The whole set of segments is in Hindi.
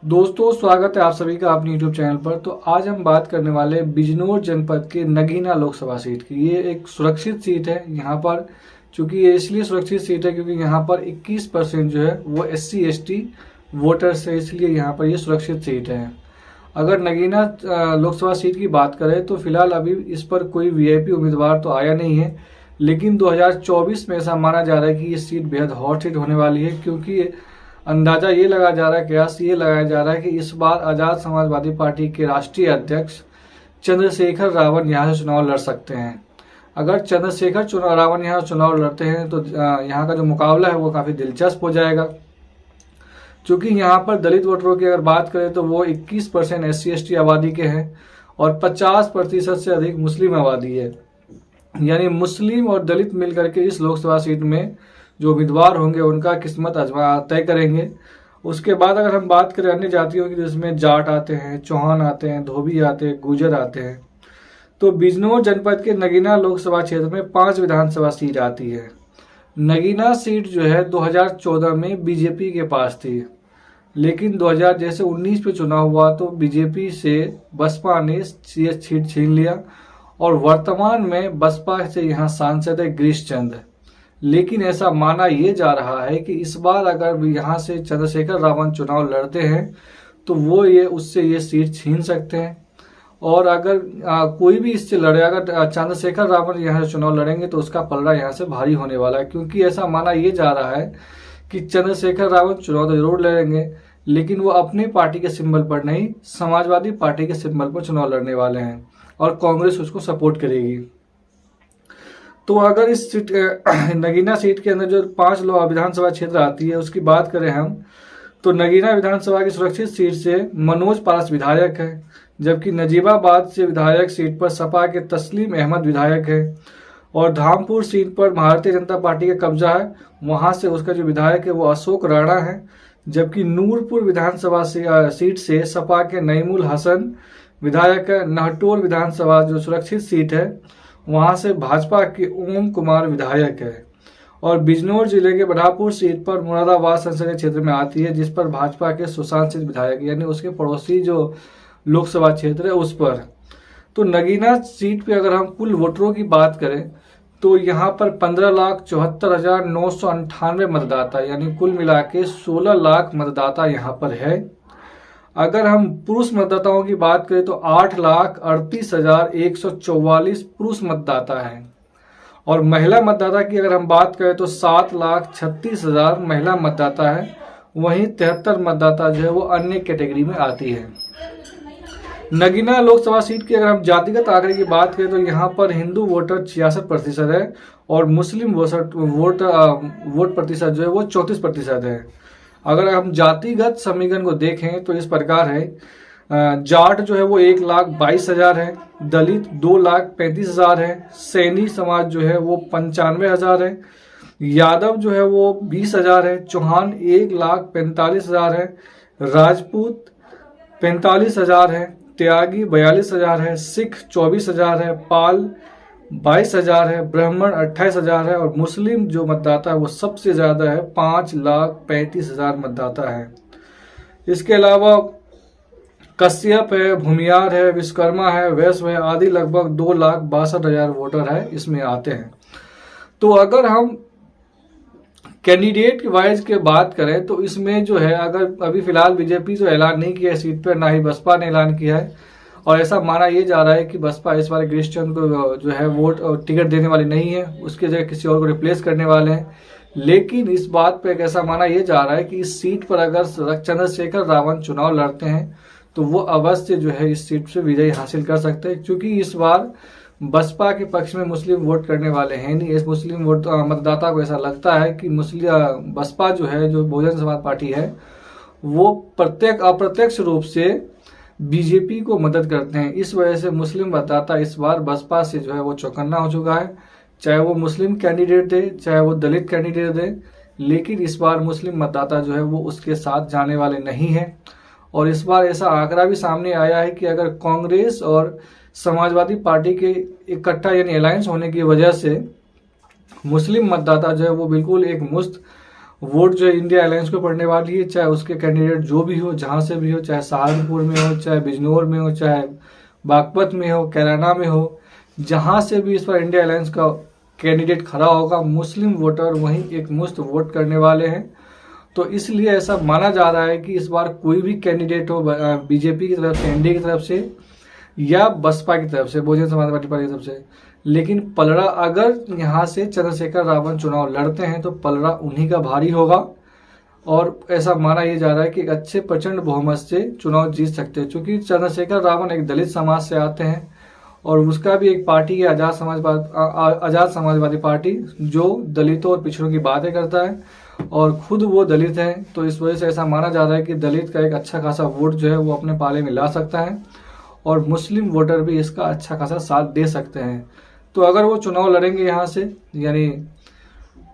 दोस्तों, स्वागत है आप सभी का अपने YouTube चैनल पर। तो आज हम बात करने वाले बिजनौर जनपद के नगीना लोकसभा सीट की। ये एक सुरक्षित सीट है यहाँ पर, चूंकि ये इसलिए सुरक्षित सीट है क्योंकि यहाँ पर 21% जो है वो SC/ST वोटर्स है, इसलिए यहाँ पर ये सुरक्षित सीट है। अगर नगीना लोकसभा सीट की बात करें तो फिलहाल अभी इस पर कोई VIP उम्मीदवार तो आया नहीं है, लेकिन 2024 में ऐसा माना जा रहा है कि ये सीट बेहद हॉट सीट होने वाली है, क्योंकि अंदाजा ये लगाया जा रहा है, कयास ये लगाया जा रहा है कि इस बार आजाद समाजवादी पार्टी के राष्ट्रीय अध्यक्ष चंद्रशेखर रावण यहाँ से चुनाव लड़ सकते हैं। अगर चंद्रशेखर रावण यहाँ चुनाव लड़ते हैं तो यहाँ का जो मुकाबला है वो काफी दिलचस्प हो जाएगा, क्योंकि यहाँ पर दलित वोटरों की अगर बात करें तो वो 21% SC/ST आबादी के हैं और 50% से अधिक मुस्लिम आबादी है। यानी मुस्लिम और दलित मिलकर के इस लोकसभा सीट में जो उम्मीदवार होंगे उनका किस्मत आजमा तय करेंगे। उसके बाद अगर हम बात करें अन्य जातियों की, जिसमें जाट आते हैं, चौहान आते हैं, धोबी आते हैं, गुर्जर आते हैं, तो बिजनौर जनपद के नगीना लोकसभा क्षेत्र में 5 विधानसभा सीट आती है। नगीना सीट जो है 2014 में बीजेपी के पास थी, लेकिन 2019 पे चुनाव हुआ तो बीजेपी से बसपा ने सीट छीन लिया और वर्तमान में बसपा से यहाँ सांसद है गिरीश चंद। लेकिन ऐसा माना यह जा रहा है कि इस बार अगर यहाँ से चंद्रशेखर रावण चुनाव लड़ते हैं तो वो उससे ये सीट छीन सकते हैं। और अगर कोई भी इससे लड़े, अगर चंद्रशेखर रावण यहाँ से चुनाव लड़ेंगे तो उसका पलड़ा यहाँ से भारी होने वाला है, क्योंकि ऐसा माना यह जा रहा है कि चंद्रशेखर रावण चुनाव तो जरूर लड़ेंगे, लेकिन वो अपनी पार्टी के सिंबल पर नहीं, समाजवादी पार्टी के सिंबल पर चुनाव लड़ने वाले हैं और कांग्रेस उसको सपोर्ट करेगी। तो अगर इस सीट नगीना सीट के अंदर जो 5 विधानसभा क्षेत्र आती है उसकी बात करें हम, तो नगीना विधानसभा की सुरक्षित सीट से मनोज पारस विधायक है, जबकि नजीबाबाद से विधायक सीट पर सपा के तस्लीम अहमद विधायक है और धामपुर सीट पर भारतीय जनता पार्टी का कब्जा है, वहां से उसका जो विधायक है वो अशोक राणा है। जबकि नूरपुर विधानसभा सीट से सपा के नईमुल हसन विधायक है। नहटोल विधानसभा जो सुरक्षित सीट है वहां से भाजपा के ओम कुमार विधायक है और बिजनौर जिले के बढ़ापुर सीट पर मुरादाबाद संसदीय क्षेत्र में आती है, जिस पर भाजपा के सुशांत सिंह विधायक, यानी उसके पड़ोसी जो लोकसभा क्षेत्र है उस पर। तो नगीना सीट पे अगर हम कुल वोटरों की बात करें तो यहाँ पर 15,74,998 मतदाता, यानी कुल मिला के 16 लाख मतदाता यहाँ पर है। अगर हम पुरुष मतदाताओं की बात करें तो 8,38,144 पुरुष मतदाता हैं और महिला मतदाता की अगर हम बात करें तो 7,36,000 महिला मतदाता है। वहीं 73 मतदाता जो है वो अन्य कैटेगरी में आती है। नगीना लोकसभा सीट की अगर हम जातिगत आंकड़े की बात करें तो यहाँ पर हिंदू वोटर 66% है और मुस्लिम वोट प्रतिशत जो है वो 34% है। अगर हम जातिगत समीकरण को देखें तो इस प्रकार है, जाट जो है वो 1,22,000 है, दलित 2,35,000 है, सैनी समाज जो है वो 95,000 है, यादव जो है वो 20,000 है, चौहान 1,45,000 है, राजपूत 45,000 है, त्यागी 42,000 है, सिख 24,000 है, पाल 22,000 है, ब्राह्मण 28,000 है और मुस्लिम जो मतदाता है वो सबसे ज्यादा है, 5,35,000 मतदाता है। इसके अलावा कश्यप है, भूमियार है, विश्वकर्मा है, वैश्य है आदि लगभग 2,62,000 वोटर है इसमें आते हैं। तो अगर हम कैंडिडेट वाइज के बात करें तो इसमें जो है, अगर अभी फिलहाल बीजेपी जो ऐलान नहीं किया है सीट पर, ना ही बसपा ने ऐलान किया है और ऐसा माना यह जा रहा है कि बसपा इस बार गिरीश चंद को जो है वोट और टिकट देने वाली नहीं है, उसकी जगह किसी और को रिप्लेस करने वाले हैं। लेकिन इस बात पे ऐसा माना यह जा रहा है कि इस सीट पर अगर चंद्रशेखर रावण चुनाव लड़ते हैं तो वो अवश्य जो है इस सीट से विजय हासिल कर सकते हैं, क्योंकि इस बार बसपा के पक्ष में मुस्लिम वोट करने वाले हैं नहीं। इस मुस्लिम वोट मतदाता को ऐसा लगता है कि बसपा जो है, जो बहुजन समाज पार्टी है, वो अप्रत्यक्ष रूप से बीजेपी को मदद करते हैं। इस वजह से मुस्लिम मतदाता इस बार बसपा से जो है वो चौकन्ना हो चुका है, चाहे वो मुस्लिम कैंडिडेट दे चाहे वो दलित कैंडिडेट दे, लेकिन इस बार मुस्लिम मतदाता जो है वो उसके साथ जाने वाले नहीं है। और इस बार ऐसा आंकड़ा भी सामने आया है कि अगर कांग्रेस और समाजवादी पार्टी के इकट्ठा यानी अलायंस होने की वजह से मुस्लिम मतदाता जो है वो बिल्कुल एक मुश्त वोट जो है इंडिया अलायंस को पड़ने वाली है, चाहे उसके कैंडिडेट जो भी हो, जहां से भी हो, चाहे सहारनपुर में हो, चाहे बिजनौर में हो, चाहे बागपत में हो, कैराना में हो, जहां से भी इस बार इंडिया अलायंस का कैंडिडेट खड़ा होगा, मुस्लिम वोटर वहीं एक मुश्त वोट करने वाले हैं। तो इसलिए ऐसा माना जा रहा है कि इस बार कोई भी कैंडिडेट हो, बीजेपी की तरफ से, एनडीए की तरफ से या बसपा की तरफ से, बहुजन समाज पार्टी की तरफ से, लेकिन पलड़ा अगर यहाँ से चंद्रशेखर रावण चुनाव लड़ते हैं तो पलड़ा उन्हीं का भारी होगा। और ऐसा माना यह जा रहा है कि एक अच्छे प्रचंड बहुमत से चुनाव जीत सकते हैं, क्योंकि चंद्रशेखर रावण एक दलित समाज से आते हैं और उसका भी एक पार्टी है आजाद समाजवादी पार्टी, जो दलितों और पिछड़ों की बातें करता है और खुद वो दलित है। तो इस वजह से ऐसा माना जा रहा है कि दलित का एक अच्छा खासा वोट जो है वो अपने पाले में ला सकता है और मुस्लिम वोटर भी इसका अच्छा खासा साथ दे सकते हैं। तो अगर वो चुनाव लड़ेंगे यहाँ से, यानी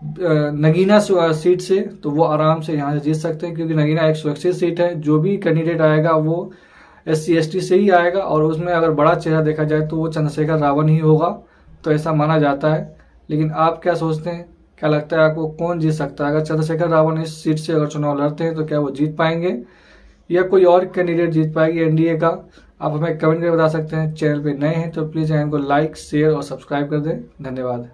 नगीना सीट से, तो वो आराम से यहाँ से जीत सकते हैं, क्योंकि नगीना एक सुरक्षित सीट है। जो भी कैंडिडेट आएगा वो SC ST से ही आएगा और उसमें अगर बड़ा चेहरा देखा जाए तो वो चंद्रशेखर रावण ही होगा, तो ऐसा माना जाता है। लेकिन आप क्या सोचते हैं, क्या लगता है आपको कौन जीत सकता है? अगर चंद्रशेखर रावण इस सीट से अगर चुनाव लड़ते हैं तो क्या वो जीत पाएंगे या कोई और कैंडिडेट जीत पाएगी एनडीए का? आप हमें कमेंट करके बता सकते हैं। चैनल पे नए हैं तो प्लीज़ चैनल को लाइक, शेयर और सब्सक्राइब कर दें। धन्यवाद।